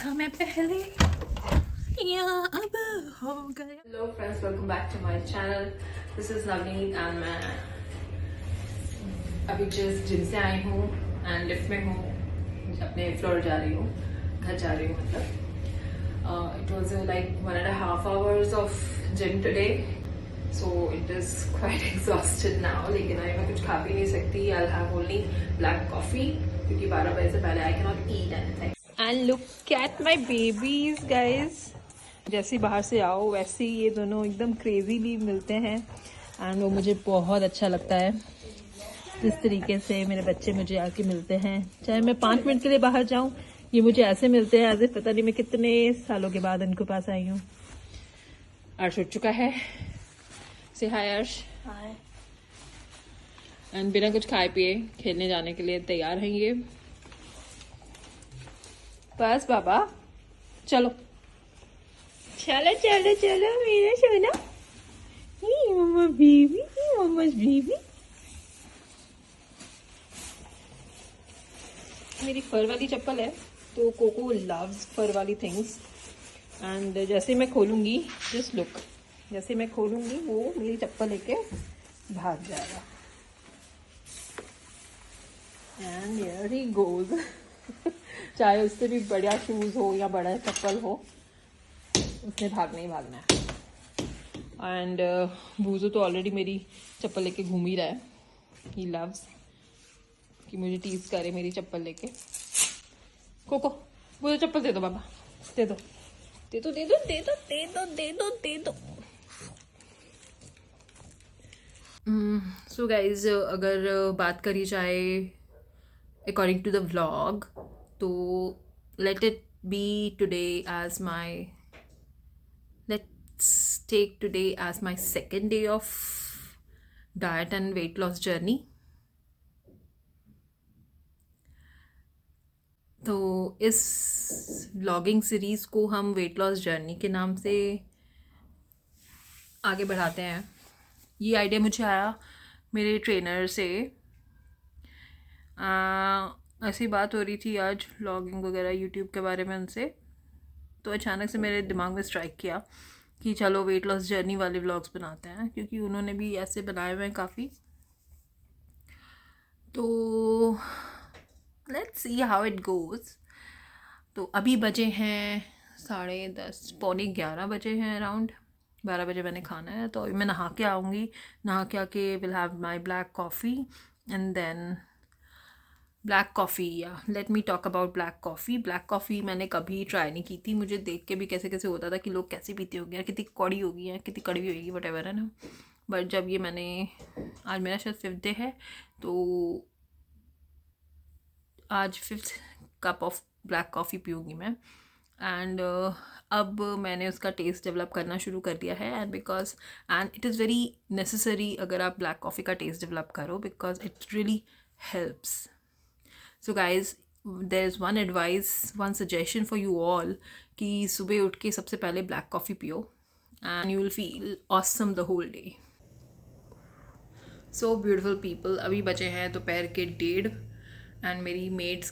था मैं पहले या अब हो गया। Hello friends, welcome back to my channel. This is Navneet and मैं अभी जस्ट जिम से आई हूँ एंड लिफ्ट में हूँ, अपने फ्लोर जा रही हूँ, घर जा रही हूँ। मतलब it was like 1.5 hours of gym today, so it is quite exhausted now. लेकिन अभी मैं कुछ खा भी नहीं सकती। I have only black coffee क्योंकि 12 बजे से पहले I can not eat anything. And look at my babies guys. जैसे बाहर से आओ वैसे ही ये दोनों एकदम क्रेजीली मिलते हैं एंड वो मुझे बहुत अच्छा लगता है जिस तरीके से मेरे बच्चे मुझे आके मिलते हैं। चाहे मैं 5 मिनट के लिए बाहर जाऊं, ये मुझे ऐसे मिलते हैं एज पता नहीं मैं कितने सालों के बाद इनके पास आई हूँ। अर्श उठ चुका है। से हाय अर्श। हाय। एंड बिना कुछ खाए पिए खेलने जाने के लिए तैयार हैं ये। बस बाबा चलो चलो चलो चलो मेरा सोना। मम्मा बेबी, मम्मा बेबी। मेरी फर वाली चप्पल है तो कोको लव्स फर वाली थिंग्स। एंड जैसे मैं खोलूंगी, जस्ट लुक, जैसे मैं खोलूंगी वो मेरी चप्पल लेके भाग जाएगा। And here he goes. चाहे उससे भी बड़ा शूज हो या बड़ा चप्पल हो, उसने भागना ही भागना है। एंड बूजो तो ऑलरेडी मेरी चप्पल लेके घूम ही रहा है। ही लव्स कि मुझे टीज करे मेरी चप्पल लेके। कोको मुझे चप्पल दे दो बाबा, दे दो दे दो दे दो दे दो दे दो दे दो दे दो। सो गाइज, अगर बात करी जाए अकॉर्डिंग टू द व्लॉग, तो let it be today as my, let's take today as my second day of diet and weight loss journey. तो इस व्लॉगिंग सीरीज़ को हम वेट लॉस जर्नी के नाम से आगे बढ़ाते हैं। ये आइडिया मुझे आया मेरे ट्रेनर से। ऐसी बात हो रही थी आज व्लॉगिंग वगैरह यूट्यूब के बारे में उनसे, तो अचानक से मेरे दिमाग में स्ट्राइक किया कि चलो वेट लॉस जर्नी वाले व्लॉग्स बनाते हैं, क्योंकि उन्होंने भी ऐसे बनाए हुए हैं काफ़ी। तो let's see how it goes. तो अभी बजे हैं 10:30, पौने 11 बजे हैं अराउंड। 12 बजे मैंने खाना है, तो अभी मैं नहा के आऊँगी। नहा के आके will have my black coffee and then black coffee. या let me talk about black coffee. Black coffee मैंने कभी ट्राई नहीं की थी। मुझे देख के भी कैसे कैसे होता था कि लोग कैसे पीते होंगे, यार कितनी कौड़ी होगी, या कितनी कड़वी होगी, वट एवर है ना। बट जब ये मैंने, आज मेरा शायद 5th डे है, तो आज 5th cup of black coffee पीऊँगी मैं। एंड अब मैंने उसका टेस्ट डेवलप करना शुरू कर दिया है। And because and it is very necessary अगर आप ब्लैक कॉफ़ी का टेस्ट डेवलप करो, because it really helps. So guys, there is one advice, one suggestion for you all कि सुबह उठ के सबसे पहले ब्लैक कॉफ़ी पियो and you will feel awesome the whole day. So beautiful people, अभी बचे हैं दोपहर के 1:30 एंड मेरी मेड्स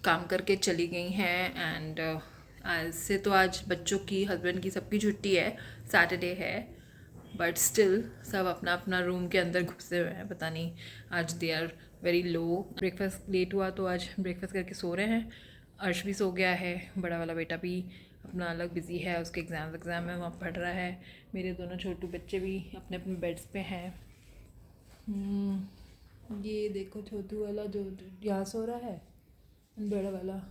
काम करके चली गई हैं। एंड आज से तो आज बच्चों की, हस्बैंड की, सबकी छुट्टी है, सैटरडे है, बट स्टिल सब अपना अपना रूम के अंदर घुसे हुए हैं। पता नहीं, आज they are very low. Breakfast late हुआ तो आज ब्रेकफास्ट करके सो रहे हैं। अर्श भी सो गया है, बड़ा वाला बेटा भी अपना अलग बिज़ी है, उसके एग्ज़ाम में वहाँ पढ़ रहा है। मेरे दोनों छोटू बच्चे भी अपने अपने बेड्स पे हैं। ये देखो छोटू वाला जो यहाँ सो रहा है, बड़ा वाला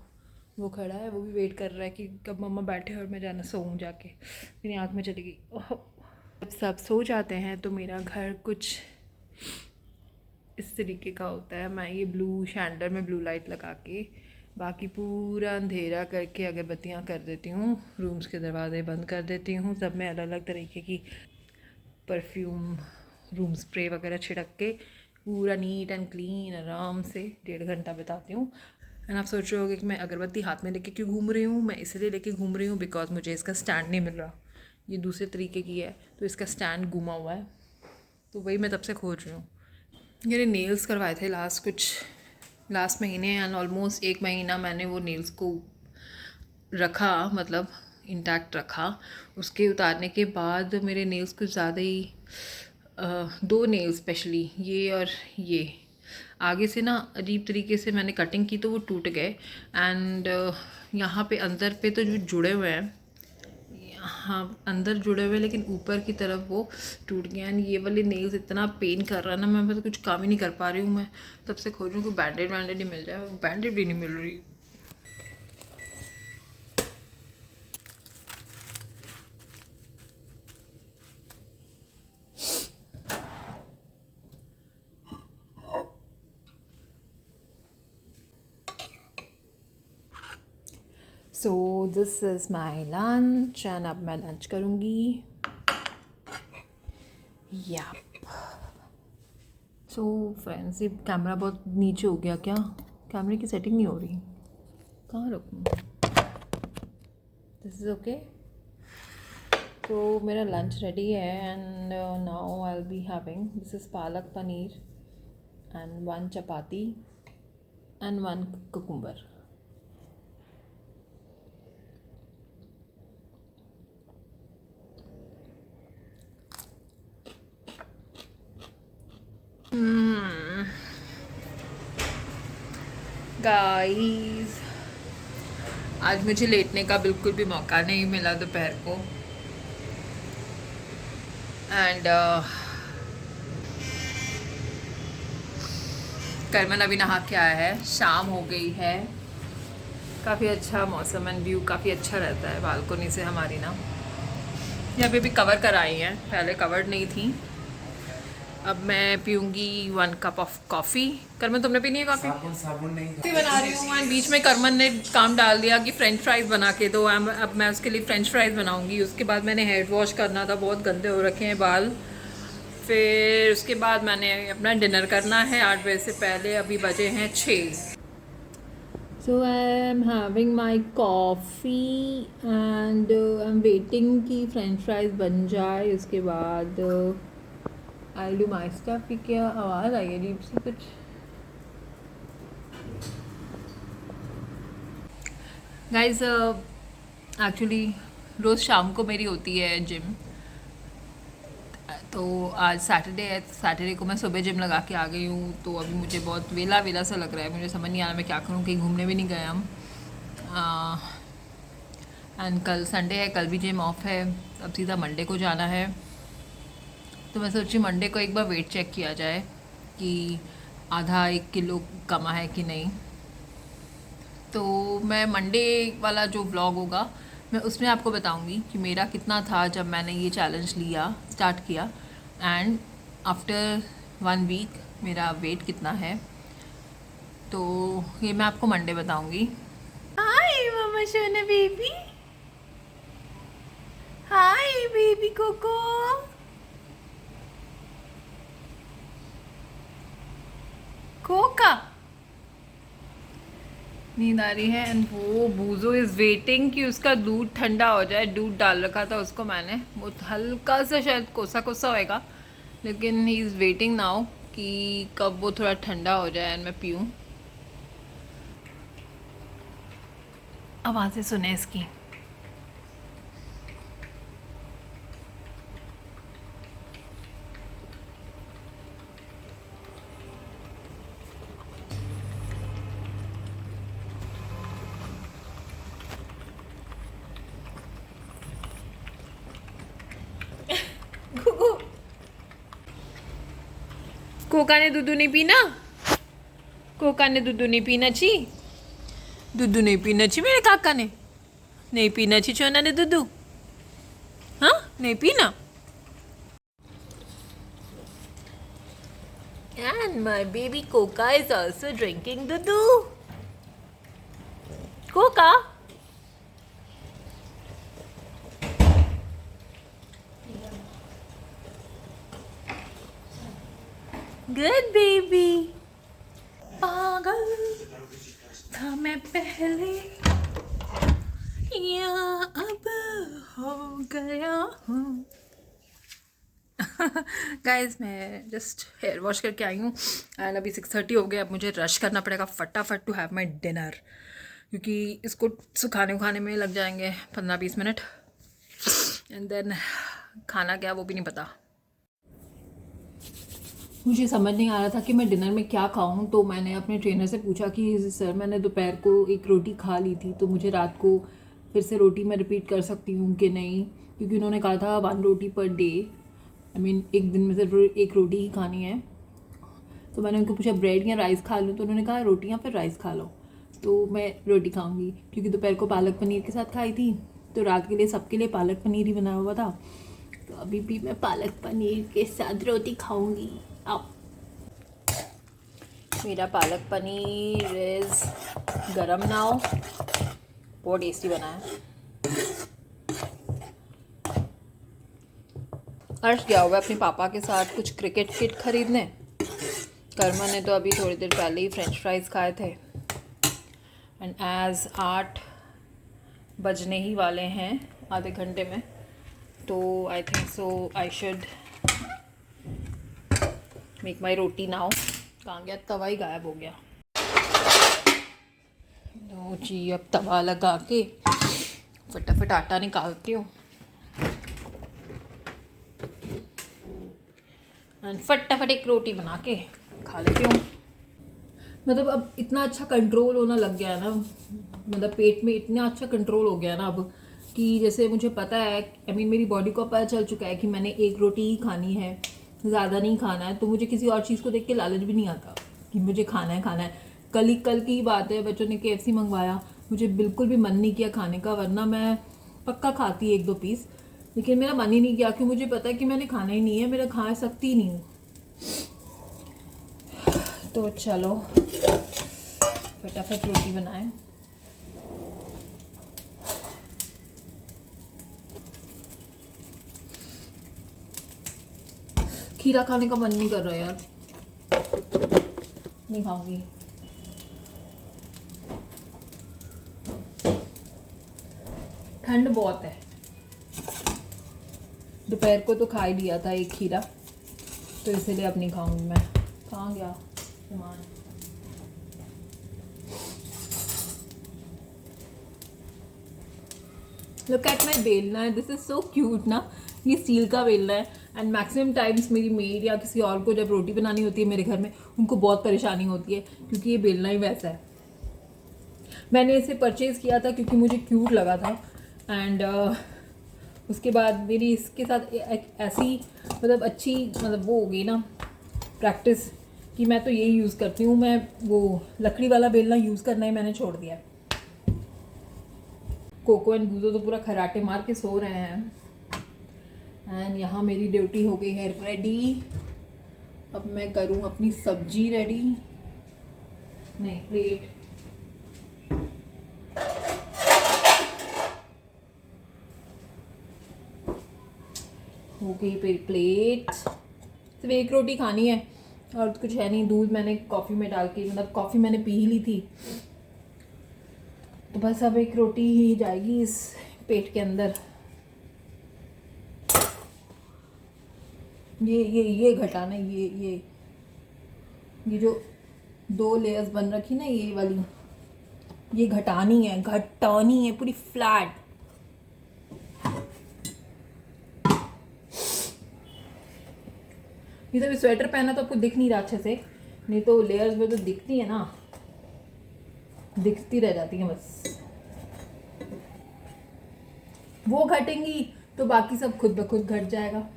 वो खड़ा है, वो भी वेट कर रहा है कि कब मम्मा बैठे और मैं जाना सोऊं जाके। मेरी आँख में चली गई। ओह, जब सब सो जाते हैं तो मेरा घर कुछ इस तरीके का होता है। मैं ये ब्लू शैंडलर में ब्लू लाइट लगा के बाकी पूरा अंधेरा करके अगरबत्तियाँ कर देती हूँ, रूम्स के दरवाजे बंद कर देती हूँ, सब में अलग अलग तरीके की परफ्यूम, रूम स्प्रे वगैरह छिड़क के पूरा नीट एंड क्लीन आराम से 1.5 घंटा बिताती हूँ। एंड आप सोच रहे होगे कि मैं अगरबत्ती हाथ में लेके क्यों घूम रही हूँ। मैं इसलिए लेके घूम रही हूँ बिकॉज मुझे इसका स्टैंड नहीं मिल रहा। ये दूसरे तरीके की है तो इसका स्टैंड घुमा हुआ है, तो वही मैं तब से खोज रही हूँ। मेरे नेल्स करवाए थे लास्ट महीने, एंड ऑलमोस्ट 1 महीना मैंने वो नेल्स को रखा, मतलब इंटैक्ट रखा। उसके उतारने के बाद मेरे नेल्स कुछ ज़्यादा ही दो नेल्स स्पेशली ये और ये आगे से ना अजीब तरीके से मैंने कटिंग की तो वो टूट गए। एंड यहाँ पे अंदर पे तो जो जुड़े हुए हैं, हाँ अंदर जुड़े हुए, लेकिन ऊपर की तरफ वो टूट गया। एंड ये वाले नेल्स इतना पेन कर रहा है ना, मैं तो कुछ काम ही नहीं कर पा रही हूँ। मैं तब से खोज रही हूँ कि बैंडेड वैंडेड ही मिल जाए, बैंडेड भी नहीं मिल रही। So this is my lunch and अब मैं लंच करूँगी। या सो फ्रेंड्स, ये कैमरा बहुत नीचे हो गया क्या? कैमरे की सेटिंग नहीं हो रही, कहाँ रखूँ? This is okay. तो मेरा लंच रेडी है and now I will be having, this is palak paneer and one chapati and one cucumber. Guys, आज मुझे लेटने का बिल्कुल भी मौका नहीं मिला दोपहर को। एंड करमन अभी नहा के आया है, शाम हो गई है। काफ़ी अच्छा मौसम एंड व्यू काफ़ी अच्छा रहता है बालकोनी से हमारी ना। यहाँ पे भी कवर कराई हैं, पहले कवर्ड नहीं थी। अब मैं पीऊँगी 1 कप ऑफ कॉफ़ी। करमन तुमने पीनी है कॉफ़ी? साबुन नहीं कॉफ़ी बना रही हूँ एंड बीच में करमन ने काम डाल दिया कि फ्रेंच फ्राइज़ बना के दो। अब मैं उसके लिए फ्रेंच फ्राइज़ बनाऊँगी। उसके बाद मैंने हेयर वॉश करना था, बहुत गंदे हो रखे हैं बाल। फिर उसके बाद मैंने अपना डिनर करना है 8 बजे से पहले। अभी बजे हैं 6। So I am having my coffee and I am waiting कि फ्रेंच फ्राइज़ बन जाए। उसके बाद आई डू माई स्टफ। क्या आवाज़ आई है अजीब सी कुछ? गाइज एक्चुअली रोज़ शाम को मेरी होती है जिम। तो आज सैटरडे है, सैटरडे को मैं सुबह जिम लगा के आ गई हूँ। तो अभी मुझे बहुत वेला वेला सा लग रहा है, मुझे समझ नहीं आ रहा मैं क्या करूँ। कहीं घूमने भी नहीं गए हम। एंड कल संडे है, कल भी जिम ऑफ है। अब सीधा मंडे को जाना है। तो मैं सोची मंडे को एक बार वेट चेक किया जाए कि आधा 1 किलो कमा है कि नहीं। तो मैं मंडे वाला जो व्लॉग होगा मैं उसमें आपको बताऊंगी कि मेरा कितना था जब मैंने ये चैलेंज लिया, स्टार्ट किया। एंड आफ्टर 1 वीक मेरा वेट कितना है, तो ये मैं आपको मंडे बताऊंगी। हाय मामा सोना बेबी, हाय बेबी कोको, कोका नींद आ रही है। एंड वो बूजो इज़ वेटिंग कि उसका दूध ठंडा हो जाए। दूध डाल रखा था उसको मैंने, वो हल्का सा शायद कोसा कोसा होएगा, लेकिन ही इज़ वेटिंग नाउ कि कब वो थोड़ा ठंडा हो जाए एंड मैं पीऊँ। आवाज़ें सुने इसकी। कोका ने दूध नहीं पीना, कोका ने दूध नहीं पीना ची, दूध नहीं पीना ची मेरे काका ने, नहीं पीना ची चोना ने दूध, हाँ नहीं पीना। And my baby Coca is also drinking dudu. Coca. Good baby. पागल था मैं पहले, या अब हो गया हूँ। गाइस मैं जस्ट हेयर वॉश करके आई हूँ एंड अभी 6:30 हो गया। अब मुझे रश करना पड़ेगा फटाफट टू हैव माई डिनर। क्योंकि इसको सुखाने उखाने में लग जाएंगे 15-20 मिनट, एंड देन खाना क्या वो भी नहीं पता। मुझे समझ नहीं आ रहा था कि मैं डिनर में क्या खाऊं, तो मैंने अपने ट्रेनर से पूछा कि सर मैंने दोपहर को एक रोटी खा ली थी, तो मुझे रात को फिर से रोटी मैं रिपीट कर सकती हूँ कि नहीं, क्योंकि उन्होंने कहा था 1 रोटी पर डे, आई मीन एक दिन में सिर्फ 1 रोटी ही खानी है। तो मैंने उनको पूछा ब्रेड या राइस खा लूँ, तो उन्होंने कहा रोटी या फिर राइस खा लो। तो मैं रोटी खाऊंगी, क्योंकि दोपहर को पालक पनीर के साथ खाई थी, तो रात के लिए सबके लिए पालक पनीर ही बनाया हुआ था। तो अभी भी मैं पालक पनीर के साथ रोटी खाऊंगी। अब मेरा पालक पनीर इज गरम नाउ, बहुत टेस्टी बना है। अर्श गया हुआ अपने पापा के साथ कुछ क्रिकेट किट खरीदने। कर्मा ने तो अभी थोड़ी देर पहले ही फ्रेंच फ्राइज खाए थे। एंड एज 8 बजने ही वाले हैं आधे घंटे में, तो I think so I should make my roti now. कहाँ गया तवा, ही गायब हो गया। तो जी अब तवा लगा के फटाफट आटा निकालती हूँ एंड फटाफट एक रोटी बना के खा लेती हूँ। मतलब अब इतना अच्छा कंट्रोल होना लग गया है ना, मतलब पेट में इतना अच्छा कंट्रोल हो गया ना अब, कि जैसे मुझे पता है, आई मीन मेरी बॉडी को पता चल चुका है कि मैंने 1 रोटी ही खानी है, ज़्यादा नहीं खाना है। तो मुझे किसी और चीज़ को देख के लालच भी नहीं आता कि मुझे खाना है। कल की ही बात है, बच्चों ने KFC मंगवाया, मुझे बिल्कुल भी मन नहीं किया खाने का, वरना मैं पक्का खाती 1-2 पीस, लेकिन मेरा मन ही नहीं किया, क्योंकि मुझे पता है कि मैंने खाना ही नहीं है, मेरा खा सकती ही नहीं हूँ। तो चलो फटाफट रोटी बनाएं। खीरा खाने का मन नहीं कर रहा यार, नहीं खाऊंगी। ठंड बहुत है। दोपहर को तो खा ही लिया था 1 खीरा, तो इसीलिए अब नहीं खाऊंगी मैं। कहाँ गया सामान? लुक एट माई बेलना है, दिस इज सो क्यूट ना। ये स्टील का बेलना है, एंड मैक्सिमम टाइम्स मेरी मेड या किसी और को जब रोटी बनानी होती है मेरे घर में, उनको बहुत परेशानी होती है, क्योंकि ये बेलना ही वैसा है। मैंने इसे परचेज़ किया था क्योंकि मुझे क्यूट लगा था, एंड उसके बाद मेरी इसके साथ एक ऐसी मतलब अच्छी मतलब वो हो गई ना प्रैक्टिस, कि मैं तो यही यूज़ करती हूँ। मैं वो लकड़ी वाला बेलना यूज़ करना ही मैंने छोड़ दिया। कोको एंड बूजो तो पूरा खराटे मार के सो रहे हैं, एंड यहाँ मेरी ड्यूटी हो गई है रेडी। अब मैं करूँ अपनी सब्जी रेडी, नहीं प्लेट। हो गई फिर प्लेट। सिर्फ 1 रोटी खानी है और कुछ है नहीं। दूध मैंने कॉफ़ी में डाल के, मतलब कॉफ़ी मैंने पी ही ली थी, तो बस अब 1 रोटी ही जाएगी इस पेट के अंदर। ये घटाना, ये जो 2 लेयर्स बन रखी ना, ये वाली, ये घटानी है पूरी फ्लैट। ये तो स्वेटर पहना तो आपको दिख नहीं रहा अच्छे से, नहीं तो लेयर्स में तो दिखती है ना, दिखती रह जाती है बस। वो घटेंगी तो बाकी सब खुद ब खुद घट जाएगा।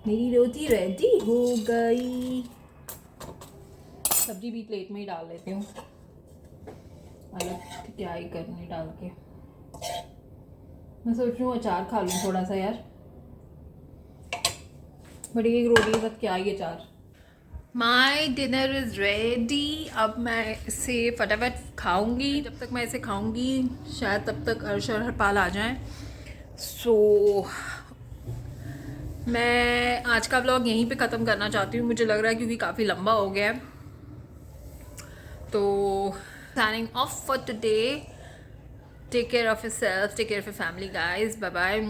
मेरी रोटी रेडी हो गई। सब्जी भी प्लेट में ही डाल लेती हूँ, अलग क्या ही करनी डाल के। मैं सोच रही हूँ अचार खा लूँ थोड़ा सा यार, बट 1 रोटी के साथ क्या ही अचार। My dinner is ready. अब मैं इसे फटाफट खाऊंगी। जब तक मैं इसे खाऊंगी शायद तब तक अर्श और हरपाल आ जाएं। सो मैं आज का व्लॉग यहीं पे ख़त्म करना चाहती हूँ, मुझे लग रहा है, क्योंकि काफ़ी लंबा हो गया है। तो signing off for today. Take care of yourself, take care of your family guys. Bye bye.